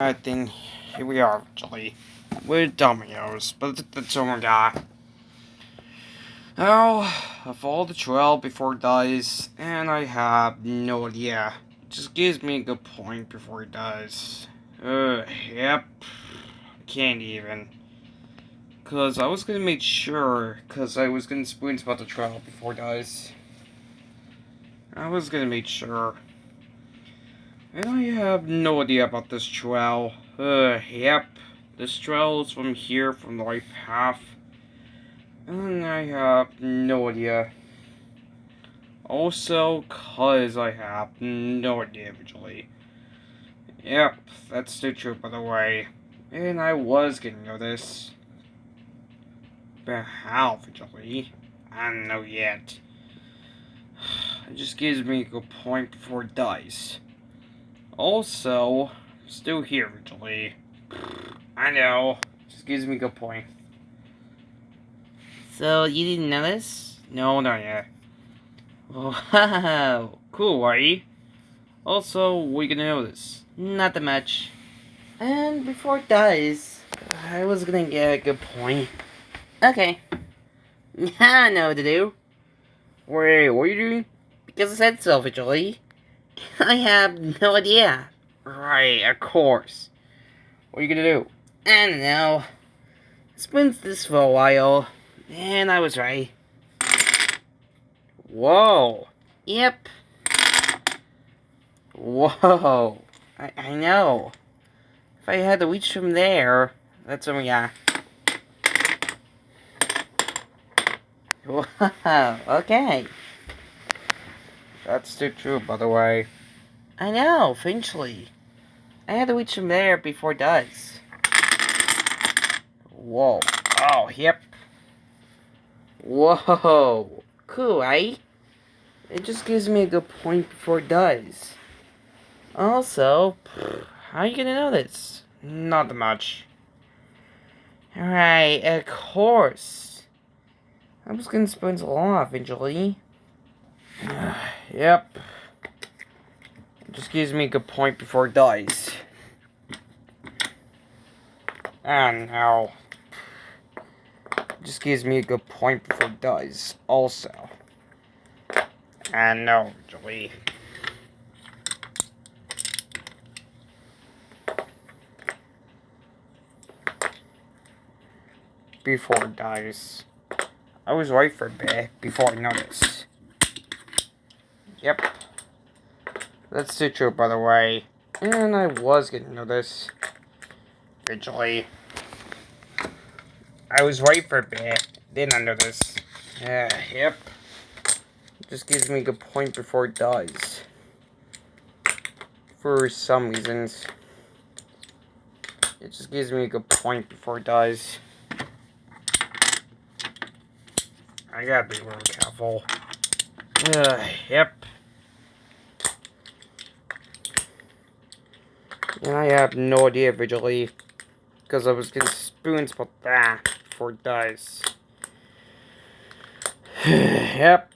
I think here we are, actually. With Domino's, but that's all I got. Oh, I've followed the trail before it dies, and I have no idea. It just gives me a good point before it dies. Yep. Can't even. Cause I was gonna make sure, cause I was gonna spoon about the trail before it dies. I was gonna make sure. And I have no idea about this trail. Yep. This trail is from here, from the right path. And I have no idea. Also, cause I have no idea visually. Yep, that's the truth, by the way. And I was gonna know this. But how visually? I don't know yet. It just gives me a good point before it dies. Also, still here visually. I know. Just gives me a good point. So, you didn't know this? No, not yet. Wow, cool, right? Also, what are you gonna notice? Not that much. And before it dies, I was gonna get a good point. Okay. I know what to do. Wait, what are you doing? Because I said so, visually. I have no idea. Right, of course. What are you gonna do? I don't know. It's been this for a while, and I was right. Whoa. Yep. Whoa. I know. If I had to reach from there, that's what we got. Wow, okay. That's still true, by the way. I know, eventually. I had to reach from there before it does. Whoa. Oh, yep. Whoa. Cool, right? It just gives me a good point before it does. Also, how are you gonna know this? Not that much. Alright, of course. I was gonna spend so long eventually. Yep. It just gives me a good point before it dies. And now, it just gives me a good point before it dies, also. And no, Joey. Before it dies. I was right for a bit before I noticed. Yep. That's the truth, by the way. And I was gonna know this. Eventually. I was right for a bit. Didn't know this. Yep. Just gives me a good point before it dies. For some reasons. It just gives me a good point before it dies. I gotta be really careful. Yep. And I have no idea visually. Because I was getting spoons about that before it dies. Yep.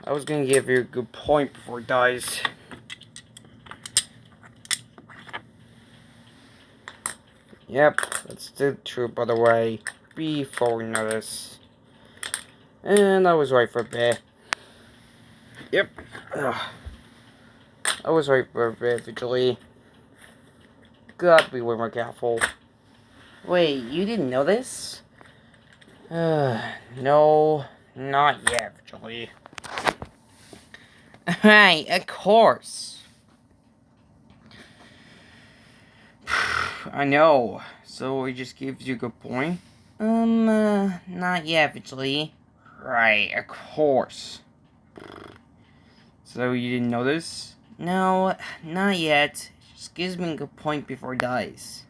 I was gonna give you a good point before it dies. Yep, that's the truth, by the way. Before we know this. And I was right for a bit. Yep. I was right for a bit, visually. Gotta be way more careful. Wait, you didn't know this? No, not yet, visually. Right, of course. I know. So it just gives you a good point? Not yet, visually. Right, of course. So you didn't know this? No, not yet. It just gives me a good point before it dies.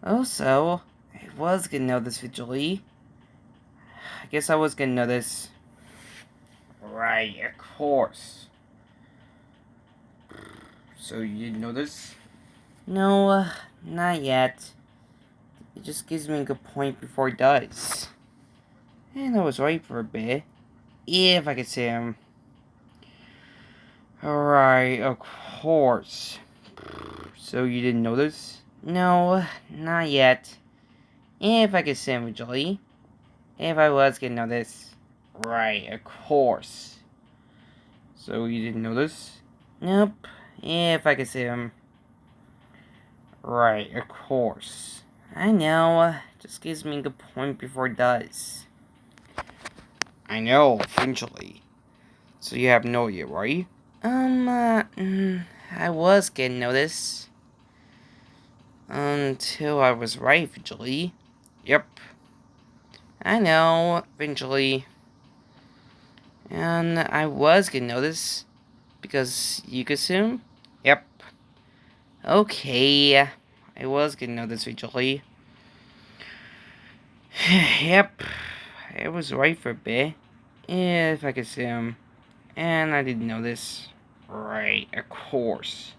Also, I was gonna know this visually. I guess I was gonna know this. Right, of course. So you didn't know this? No, not yet. It just gives me a good point before it dies. And I was right for a bit. If I could say Alright, of course. So you didn't notice? No, not yet. If I could see him visually. If I was gonna notice. Right, of course. So you didn't notice? Nope. If I could see him. Right, of course. I know. Just gives me a good point before it does. I know, eventually. So you have no idea, right? I was getting notice. Until I was right, eventually. Yep. I know, eventually. And I was getting notice. Because you could assume? Yep. Okay. I was getting notice, eventually. Yep. I was right for a bit. If I could assume. And I didn't know this. Right, of course.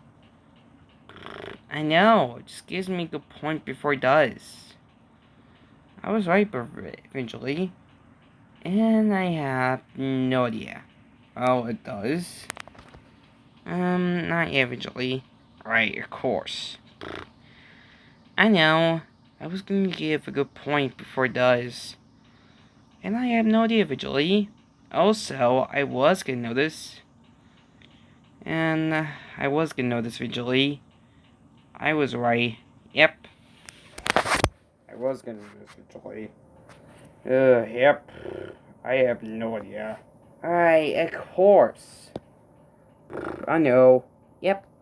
I know, it just gives me a good point before it does. I was right eventually. And I have no idea. Oh, it does. Not yet eventually. Right, of course. I know. I was going to give a good point before it does. And I have no idea eventually. Also, I was going to notice. And I was going to notice eventually. I was right. Yep. I was going to notice eventually. Yep. I have no idea. Alright, of course. I know. Yep.